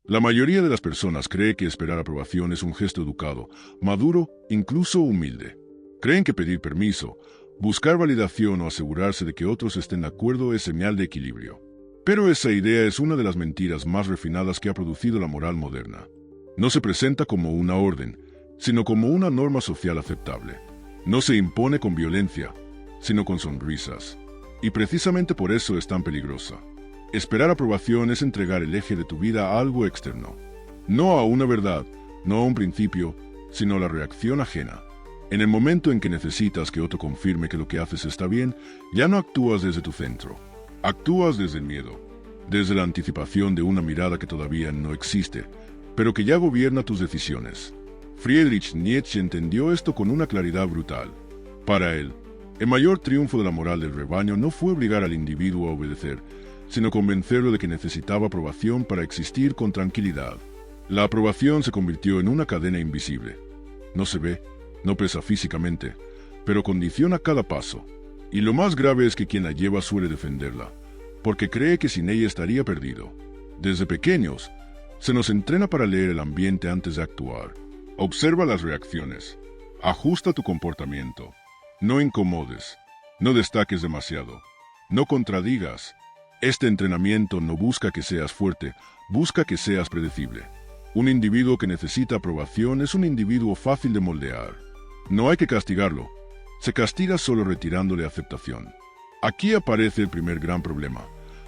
La mayoría de las personas cree que esperar aprobación es un gesto educado, maduro, incluso humilde. Creen que pedir permiso, buscar validación o asegurarse de que otros estén de acuerdo es señal de equilibrio. Pero esa idea es una de las mentiras más refinadas que ha producido la moral moderna. No se presenta como una orden, sino como una norma social aceptable. No se impone con violencia, sino con sonrisas. Y precisamente por eso es tan peligrosa. Esperar aprobación es entregar el eje de tu vida a algo externo. No a una verdad, no a un principio, sino a la reacción ajena. En el momento en que necesitas que otro confirme que lo que haces está bien, ya no actúas desde tu centro. Actúas desde el miedo, desde la anticipación de una mirada que todavía no existe, pero que ya gobierna tus decisiones. Friedrich Nietzsche entendió esto con una claridad brutal. Para él, el mayor triunfo de la moral del rebaño no fue obligar al individuo a obedecer, sino convencerlo de que necesitaba aprobación para existir con tranquilidad. La aprobación se convirtió en una cadena invisible. No se ve, no pesa físicamente, pero condiciona cada paso. Y lo más grave es que quien la lleva suele defenderla, porque cree que sin ella estaría perdido. Desde pequeños, se nos entrena para leer el ambiente antes de actuar. Observa las reacciones. Ajusta tu comportamiento. No incomodes. No destaques demasiado. No contradigas. Este entrenamiento no busca que seas fuerte, busca que seas predecible. Un individuo que necesita aprobación es un individuo fácil de moldear. No hay que castigarlo. Se castiga solo retirándole aceptación. Aquí aparece el primer gran problema.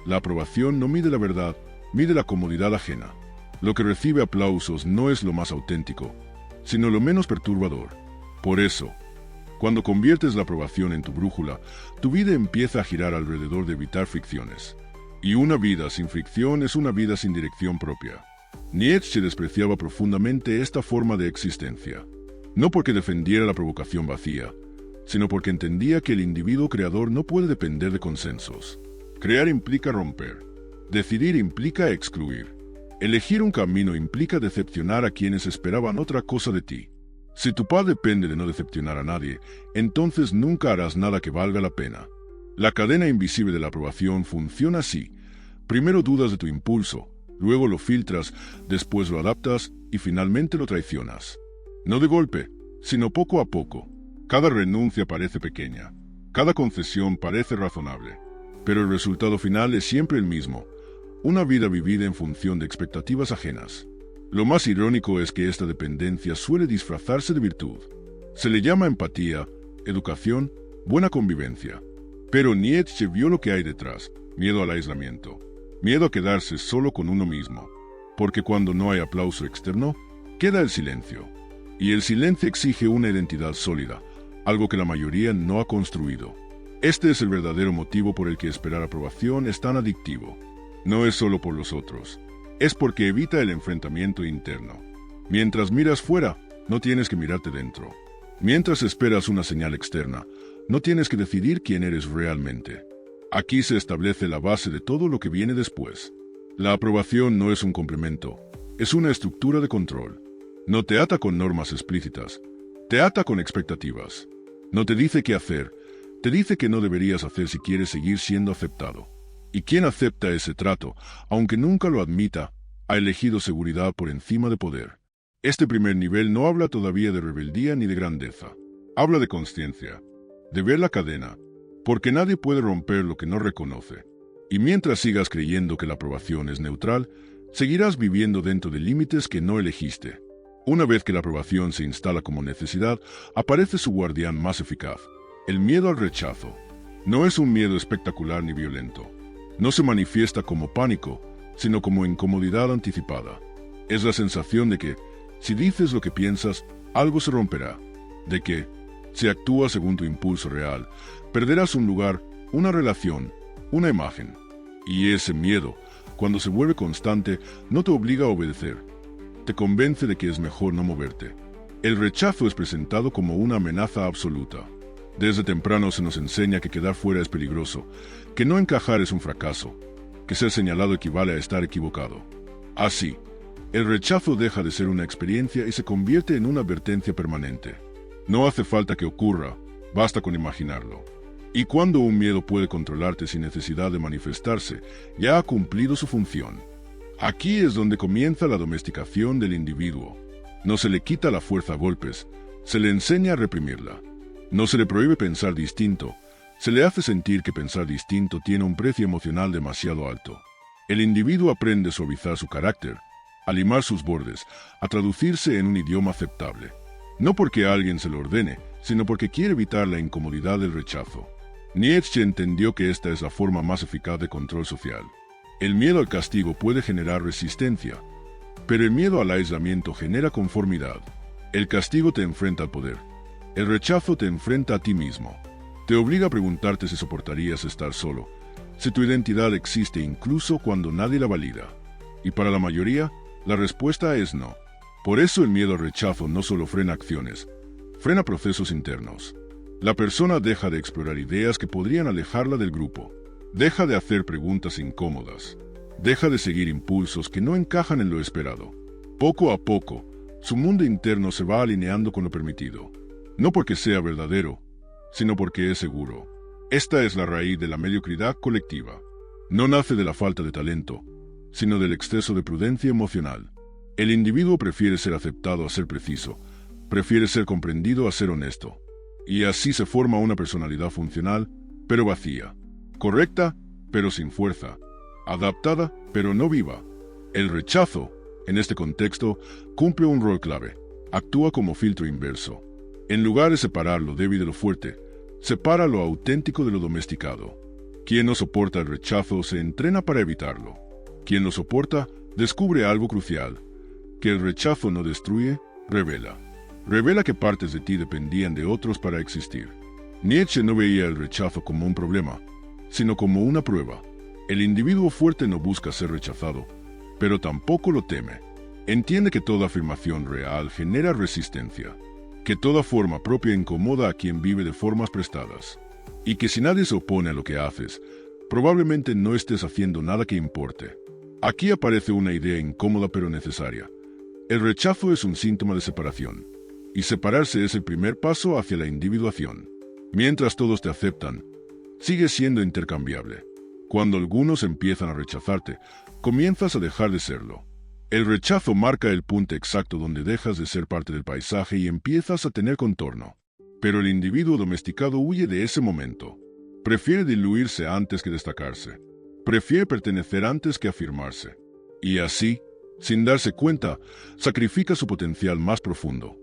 La aprobación no mide la verdad, mide la comodidad ajena. Lo que recibe aplausos no es lo más auténtico, sino lo menos perturbador. Por eso, cuando conviertes la aprobación en tu brújula, tu vida empieza a girar alrededor de evitar fricciones. Y una vida sin fricción es una vida sin dirección propia. Nietzsche despreciaba profundamente esta forma de existencia. No porque defendiera la provocación vacía, sino porque entendía que el individuo creador no puede depender de consensos. Crear implica romper. Decidir implica excluir. Elegir un camino implica decepcionar a quienes esperaban otra cosa de ti. Si tu paz depende de no decepcionar a nadie, entonces nunca harás nada que valga la pena. La cadena invisible de la aprobación funciona así. Primero dudas de tu impulso, luego lo filtras, después lo adaptas y finalmente lo traicionas. No de golpe, sino poco a poco. Cada renuncia parece pequeña, cada concesión parece razonable, pero el resultado final es siempre el mismo. Una vida vivida en función de expectativas ajenas. Lo más irónico es que esta dependencia suele disfrazarse de virtud. Se le llama empatía, educación, buena convivencia. Pero Nietzsche vio lo que hay detrás: miedo al aislamiento, miedo a quedarse solo con uno mismo. Porque cuando no hay aplauso externo, queda el silencio. Y el silencio exige una identidad sólida, algo que la mayoría no ha construido. Este es el verdadero motivo por el que esperar aprobación es tan adictivo. No es solo por los otros. Es porque evita el enfrentamiento interno. Mientras miras fuera, no tienes que mirarte dentro. Mientras esperas una señal externa, no tienes que decidir quién eres realmente. Aquí se establece la base de todo lo que viene después. La aprobación no es un complemento, es una estructura de control. No te ata con normas explícitas, te ata con expectativas. No te dice qué hacer, te dice que no deberías hacer si quieres seguir siendo aceptado. Y quien acepta ese trato, aunque nunca lo admita, ha elegido seguridad por encima de poder. Este primer nivel no habla todavía de rebeldía ni de grandeza. Habla de consciencia, de ver la cadena, porque nadie puede romper lo que no reconoce. Y mientras sigas creyendo que la aprobación es neutral, seguirás viviendo dentro de límites que no elegiste. Una vez que la aprobación se instala como necesidad, aparece su guardián más eficaz, el miedo al rechazo. No es un miedo espectacular ni violento. No se manifiesta como pánico, sino como incomodidad anticipada. Es la sensación de que, si dices lo que piensas, algo se romperá. De que, si actúas según tu impulso real, perderás un lugar, una relación, una imagen. Y ese miedo, cuando se vuelve constante, no te obliga a obedecer. Te convence de que es mejor no moverte. El rechazo es presentado como una amenaza absoluta. Desde temprano se nos enseña que quedar fuera es peligroso, que no encajar es un fracaso, que ser señalado equivale a estar equivocado. Así, el rechazo deja de ser una experiencia y se convierte en una advertencia permanente. No hace falta que ocurra, basta con imaginarlo. Y cuando un miedo puede controlarte sin necesidad de manifestarse, ya ha cumplido su función. Aquí es donde comienza la domesticación del individuo. No se le quita la fuerza a golpes, se le enseña a reprimirla. No se le prohíbe pensar distinto, se le hace sentir que pensar distinto tiene un precio emocional demasiado alto. El individuo aprende a suavizar su carácter, a limar sus bordes, a traducirse en un idioma aceptable. No porque alguien se lo ordene, sino porque quiere evitar la incomodidad del rechazo. Nietzsche entendió que esta es la forma más eficaz de control social. El miedo al castigo puede generar resistencia, pero el miedo al aislamiento genera conformidad. El castigo te enfrenta al poder. El rechazo te enfrenta a ti mismo. Te obliga a preguntarte si soportarías estar solo, si tu identidad existe incluso cuando nadie la valida. Y para la mayoría, la respuesta es no. Por eso el miedo al rechazo no solo frena acciones, frena procesos internos. La persona deja de explorar ideas que podrían alejarla del grupo. Deja de hacer preguntas incómodas. Deja de seguir impulsos que no encajan en lo esperado. Poco a poco, su mundo interno se va alineando con lo permitido. No porque sea verdadero, sino porque es seguro. Esta es la raíz de la mediocridad colectiva. No nace de la falta de talento, sino del exceso de prudencia emocional. El individuo prefiere ser aceptado a ser preciso, prefiere ser comprendido a ser honesto. Y así se forma una personalidad funcional, pero vacía. Correcta, pero sin fuerza. Adaptada, pero no viva. El rechazo, en este contexto, cumple un rol clave. Actúa como filtro inverso. En lugar de separar lo débil de lo fuerte, separa lo auténtico de lo domesticado. Quien no soporta el rechazo se entrena para evitarlo. Quien lo soporta descubre algo crucial: que el rechazo no destruye, revela. Revela que partes de ti dependían de otros para existir. Nietzsche no veía el rechazo como un problema, sino como una prueba. El individuo fuerte no busca ser rechazado, pero tampoco lo teme. Entiende que toda afirmación real genera resistencia, que toda forma propia incomoda a quien vive de formas prestadas, y que si nadie se opone a lo que haces, probablemente no estés haciendo nada que importe. Aquí aparece una idea incómoda pero necesaria. El rechazo es un síntoma de separación, y separarse es el primer paso hacia la individuación. Mientras todos te aceptan, sigues siendo intercambiable. Cuando algunos empiezan a rechazarte, comienzas a dejar de serlo. El rechazo marca el punto exacto donde dejas de ser parte del paisaje y empiezas a tener contorno. Pero el individuo domesticado huye de ese momento. Prefiere diluirse antes que destacarse. Prefiere pertenecer antes que afirmarse. Y así, sin darse cuenta, sacrifica su potencial más profundo,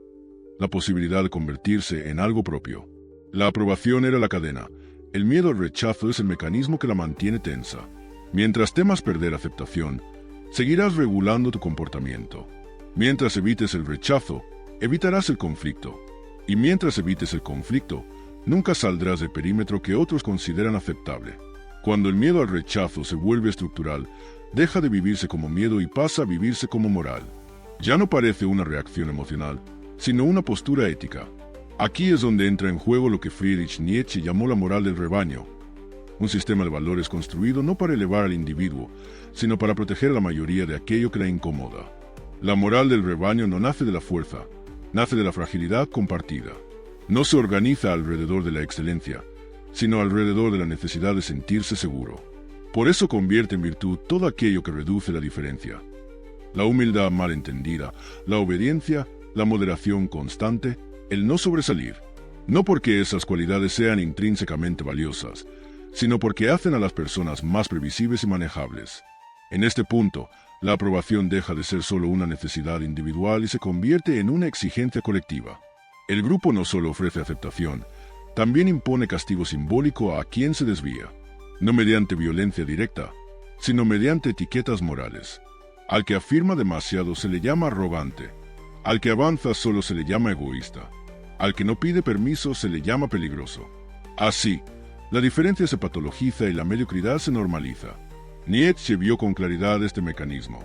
la posibilidad de convertirse en algo propio. La aprobación era la cadena. El miedo al rechazo es el mecanismo que la mantiene tensa. Mientras temas perder aceptación, seguirás regulando tu comportamiento. Mientras evites el rechazo, evitarás el conflicto. Y mientras evites el conflicto, nunca saldrás del perímetro que otros consideran aceptable. Cuando el miedo al rechazo se vuelve estructural, deja de vivirse como miedo y pasa a vivirse como moral. Ya no parece una reacción emocional, sino una postura ética. Aquí es donde entra en juego lo que Friedrich Nietzsche llamó la moral del rebaño, un sistema de valores construido no para elevar al individuo, sino para proteger a la mayoría de aquello que la incomoda. La moral del rebaño no nace de la fuerza, nace de la fragilidad compartida. No se organiza alrededor de la excelencia, sino alrededor de la necesidad de sentirse seguro. Por eso convierte en virtud todo aquello que reduce la diferencia. La humildad mal entendida, la obediencia, la moderación constante, el no sobresalir. No porque esas cualidades sean intrínsecamente valiosas, sino porque hacen a las personas más previsibles y manejables. En este punto, la aprobación deja de ser solo una necesidad individual y se convierte en una exigencia colectiva. El grupo no solo ofrece aceptación, también impone castigo simbólico a quien se desvía, no mediante violencia directa, sino mediante etiquetas morales. Al que afirma demasiado se le llama arrogante, al que avanza solo se le llama egoísta, al que no pide permiso se le llama peligroso. Así, la diferencia se patologiza y la mediocridad se normaliza. Nietzsche vio con claridad este mecanismo.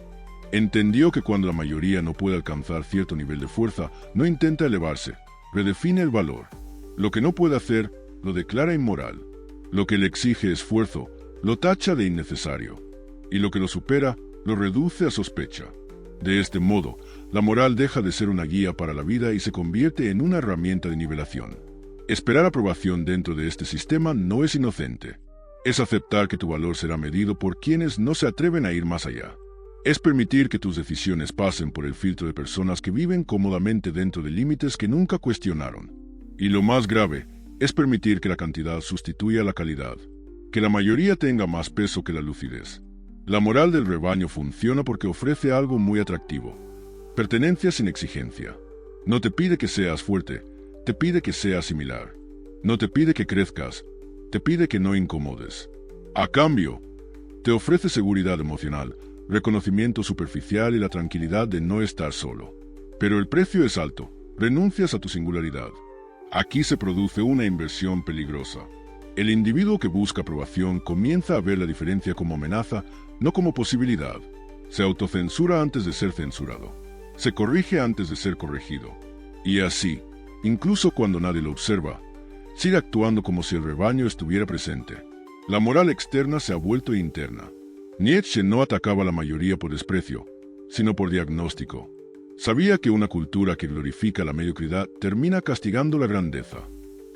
Entendió que cuando la mayoría no puede alcanzar cierto nivel de fuerza, no intenta elevarse, redefine el valor. Lo que no puede hacer, lo declara inmoral. Lo que le exige esfuerzo, lo tacha de innecesario. Y lo que lo supera, lo reduce a sospecha. De este modo, la moral deja de ser una guía para la vida y se convierte en una herramienta de nivelación. Esperar aprobación dentro de este sistema no es inocente. Es aceptar que tu valor será medido por quienes no se atreven a ir más allá. Es permitir que tus decisiones pasen por el filtro de personas que viven cómodamente dentro de límites que nunca cuestionaron. Y lo más grave, es permitir que la cantidad sustituya la calidad, que la mayoría tenga más peso que la lucidez. La moral del rebaño funciona porque ofrece algo muy atractivo: pertenencia sin exigencia. No te pide que seas fuerte, te pide que seas similar. No te pide que crezcas, te pide que no incomodes. A cambio, te ofrece seguridad emocional, reconocimiento superficial y la tranquilidad de no estar solo. Pero el precio es alto, renuncias a tu singularidad. Aquí se produce una inversión peligrosa. El individuo que busca aprobación comienza a ver la diferencia como amenaza, no como posibilidad. Se autocensura antes de ser censurado. Se corrige antes de ser corregido. Y así, incluso cuando nadie lo observa, sigue actuando como si el rebaño estuviera presente. La moral externa se ha vuelto interna. Nietzsche no atacaba a la mayoría por desprecio, sino por diagnóstico. Sabía que una cultura que glorifica la mediocridad termina castigando la grandeza.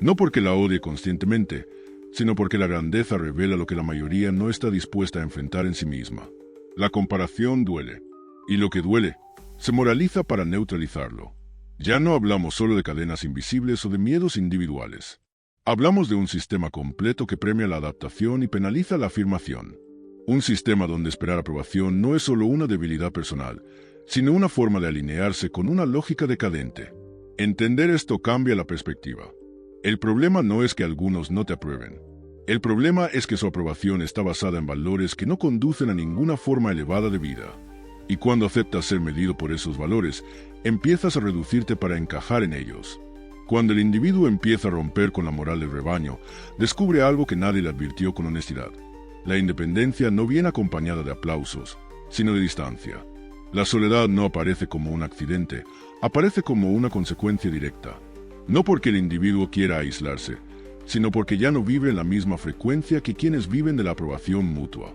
No porque la odie conscientemente, sino porque la grandeza revela lo que la mayoría no está dispuesta a enfrentar en sí misma. La comparación duele, y lo que duele, se moraliza para neutralizarlo. Ya no hablamos solo de cadenas invisibles o de miedos individuales. Hablamos de un sistema completo que premia la adaptación y penaliza la afirmación. Un sistema donde esperar aprobación no es solo una debilidad personal, sino una forma de alinearse con una lógica decadente. Entender esto cambia la perspectiva. El problema no es que algunos no te aprueben. El problema es que su aprobación está basada en valores que no conducen a ninguna forma elevada de vida. Y cuando aceptas ser medido por esos valores, empiezas a reducirte para encajar en ellos. Cuando el individuo empieza a romper con la moral del rebaño, descubre algo que nadie le advirtió con honestidad. La independencia no viene acompañada de aplausos, sino de distancia. La soledad no aparece como un accidente, aparece como una consecuencia directa. No porque el individuo quiera aislarse, sino porque ya no vive en la misma frecuencia que quienes viven de la aprobación mutua.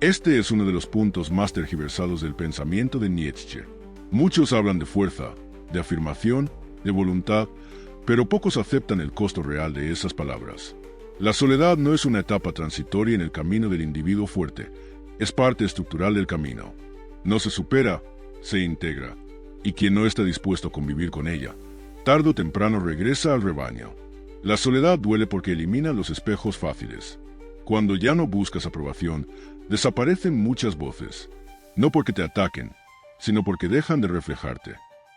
Este es uno de los puntos más tergiversados del pensamiento de Nietzsche. Muchos hablan de fuerza, de afirmación, de voluntad, pero pocos aceptan el costo real de esas palabras. La soledad no es una etapa transitoria en el camino del individuo fuerte, es parte estructural del camino. No se supera, se integra, y quien no está dispuesto a convivir con ella, tarde o temprano regresa al rebaño. La soledad duele porque elimina los espejos fáciles. Cuando ya no buscas aprobación, desaparecen muchas voces, no porque te ataquen, sino porque dejan de reflejarte.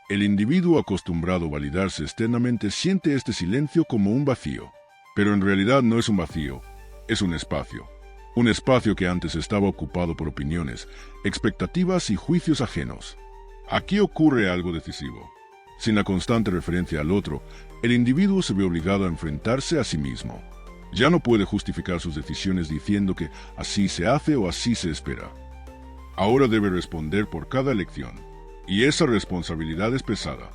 El individuo acostumbrado a validarse externamente siente este silencio como un vacío, pero en realidad no es un vacío, es un espacio. Un espacio que antes estaba ocupado por opiniones, expectativas y juicios ajenos. Aquí ocurre algo decisivo. Sin la constante referencia al otro, el individuo se ve obligado a enfrentarse a sí mismo. Ya no puede justificar sus decisiones diciendo que así se hace o así se espera. Ahora debe responder por cada elección. Y esa responsabilidad es pesada.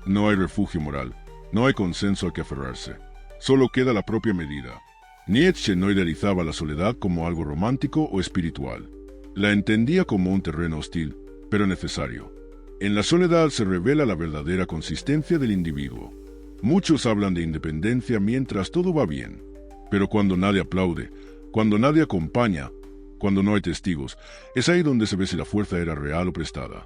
No hay refugio moral, no hay consenso al que aferrarse. Solo queda la propia medida. Nietzsche no idealizaba la soledad como algo romántico o espiritual. La entendía como un terreno hostil, pero necesario. En la soledad se revela la verdadera consistencia del individuo. Muchos hablan de independencia mientras todo va bien. Pero cuando nadie aplaude, cuando nadie acompaña, cuando no hay testigos, es ahí donde se ve si la fuerza era real o prestada.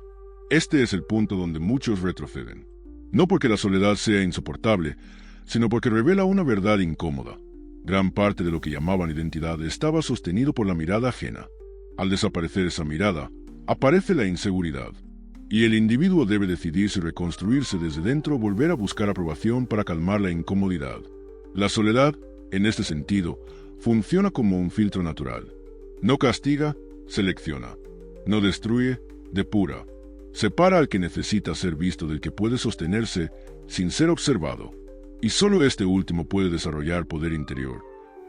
Este es el punto donde muchos retroceden. No porque la soledad sea insoportable, sino porque revela una verdad incómoda. Gran parte de lo que llamaban identidad estaba sostenido por la mirada ajena. Al desaparecer esa mirada, aparece la inseguridad. Y el individuo debe decidir si reconstruirse desde dentro o volver a buscar aprobación para calmar la incomodidad. La soledad, en este sentido, funciona como un filtro natural. No castiga, selecciona. No destruye, depura. Separa al que necesita ser visto del que puede sostenerse sin ser observado. Y solo este último puede desarrollar poder interior,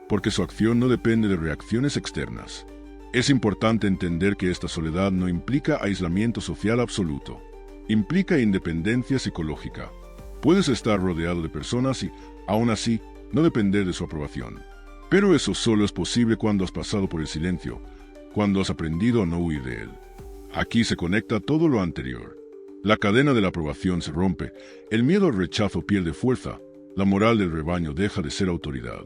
porque su acción no depende de reacciones externas. Es importante entender que esta soledad no implica aislamiento social absoluto. Implica independencia psicológica. Puedes estar rodeado de personas y, aún así, no depender de su aprobación. Pero eso solo es posible cuando has pasado por el silencio, cuando has aprendido a no huir de él. Aquí se conecta todo lo anterior. La cadena de la aprobación se rompe, el miedo al rechazo pierde fuerza, la moral del rebaño deja de ser autoridad.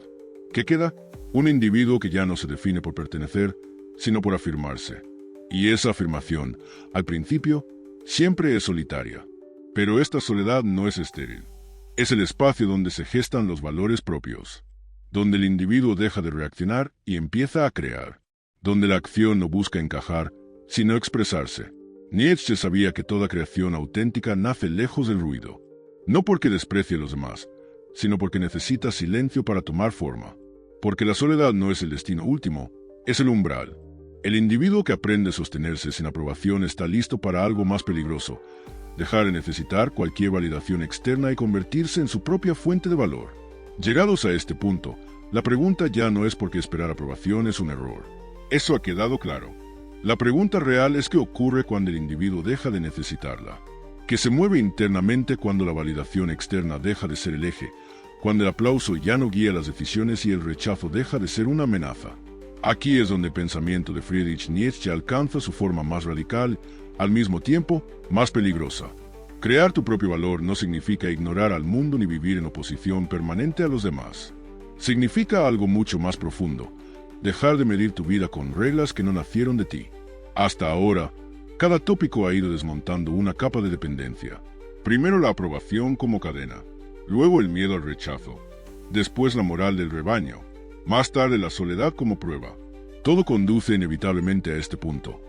¿Qué queda? Un individuo que ya no se define por pertenecer, sino por afirmarse. Y esa afirmación, al principio, siempre es solitaria. Pero esta soledad no es estéril. Es el espacio donde se gestan los valores propios, donde el individuo deja de reaccionar y empieza a crear, donde la acción no busca encajar, sino expresarse. Nietzsche sabía que toda creación auténtica nace lejos del ruido, no porque desprecie a los demás, sino porque necesita silencio para tomar forma. Porque la soledad no es el destino último, es el umbral. El individuo que aprende a sostenerse sin aprobación está listo para algo más peligroso: dejar de necesitar cualquier validación externa y convertirse en su propia fuente de valor. Llegados a este punto, la pregunta ya no es por qué esperar aprobación es un error. Eso ha quedado claro. La pregunta real es qué ocurre cuando el individuo deja de necesitarla. Que se mueve internamente cuando la validación externa deja de ser el eje, cuando el aplauso ya no guía las decisiones y el rechazo deja de ser una amenaza. Aquí es donde el pensamiento de Friedrich Nietzsche alcanza su forma más radical, al mismo tiempo más peligrosa. Crear tu propio valor no significa ignorar al mundo ni vivir en oposición permanente a los demás. Significa algo mucho más profundo: dejar de medir tu vida con reglas que no nacieron de ti. Hasta ahora, cada tópico ha ido desmontando una capa de dependencia. Primero la aprobación como cadena, luego el miedo al rechazo, después la moral del rebaño, más tarde la soledad como prueba. Todo conduce inevitablemente a este punto.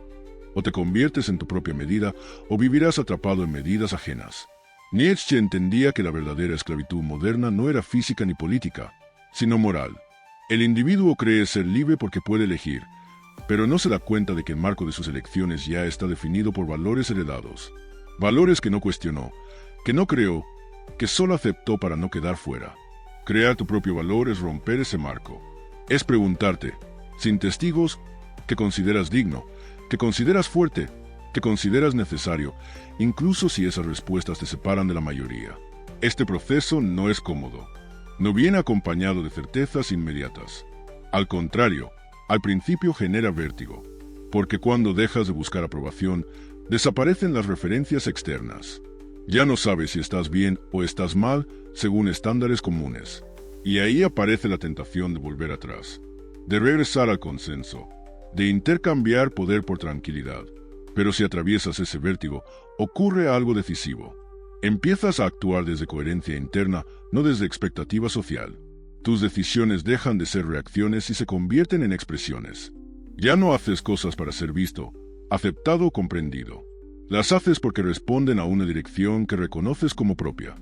O te conviertes en tu propia medida, o vivirás atrapado en medidas ajenas. Nietzsche entendía que la verdadera esclavitud moderna no era física ni política, sino moral. El individuo cree ser libre porque puede elegir, pero no se da cuenta de que el marco de sus elecciones ya está definido por valores heredados. Valores que no cuestionó, que no creó, que solo aceptó para no quedar fuera. Crear tu propio valor es romper ese marco. Es preguntarte, sin testigos, qué consideras digno, qué consideras fuerte, qué consideras necesario, incluso si esas respuestas te separan de la mayoría. Este proceso no es cómodo. No viene acompañado de certezas inmediatas. Al contrario, al principio genera vértigo, porque cuando dejas de buscar aprobación, desaparecen las referencias externas. Ya no sabes si estás bien o estás mal según estándares comunes. Y ahí aparece la tentación de volver atrás, de regresar al consenso, de intercambiar poder por tranquilidad. Pero si atraviesas ese vértigo, ocurre algo decisivo. Empiezas a actuar desde coherencia interna, no desde expectativa social. Tus decisiones dejan de ser reacciones y se convierten en expresiones. Ya no haces cosas para ser visto, aceptado o comprendido. Las haces porque responden a una dirección que reconoces como propia.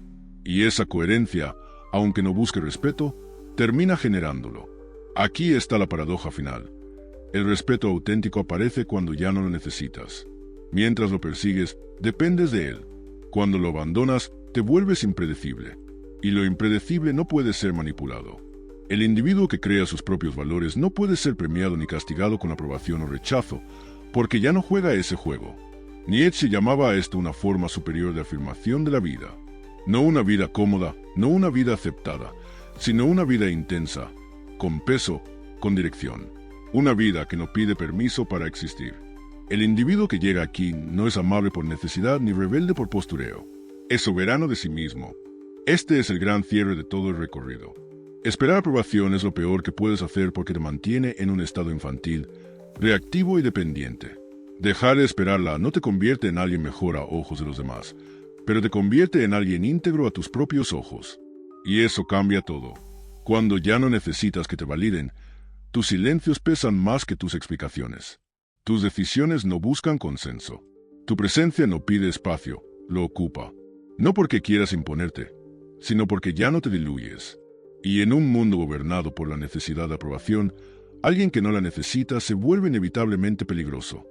Y esa coherencia, aunque no busque respeto, termina generándolo. Aquí está la paradoja final. El respeto auténtico aparece cuando ya no lo necesitas. Mientras lo persigues, dependes de él. Cuando lo abandonas, te vuelves impredecible. Y lo impredecible no puede ser manipulado. El individuo que crea sus propios valores no puede ser premiado ni castigado con aprobación o rechazo, porque ya no juega ese juego. Nietzsche llamaba a esto una forma superior de afirmación de la vida. No una vida cómoda, no una vida aceptada, sino una vida intensa, con peso, con dirección. Una vida que no pide permiso para existir. El individuo que llega aquí no es amable por necesidad ni rebelde por postureo. Es soberano de sí mismo. Este es el gran cierre de todo el recorrido. Esperar aprobación es lo peor que puedes hacer porque te mantiene en un estado infantil, reactivo y dependiente. Dejar de esperarla no te convierte en alguien mejor a ojos de los demás, pero te convierte en alguien íntegro a tus propios ojos. Y eso cambia todo. Cuando ya no necesitas que te validen, tus silencios pesan más que tus explicaciones. Tus decisiones no buscan consenso. Tu presencia no pide espacio, lo ocupa. No porque quieras imponerte, sino porque ya no te diluyes. Y en un mundo gobernado por la necesidad de aprobación, alguien que no la necesita se vuelve inevitablemente peligroso.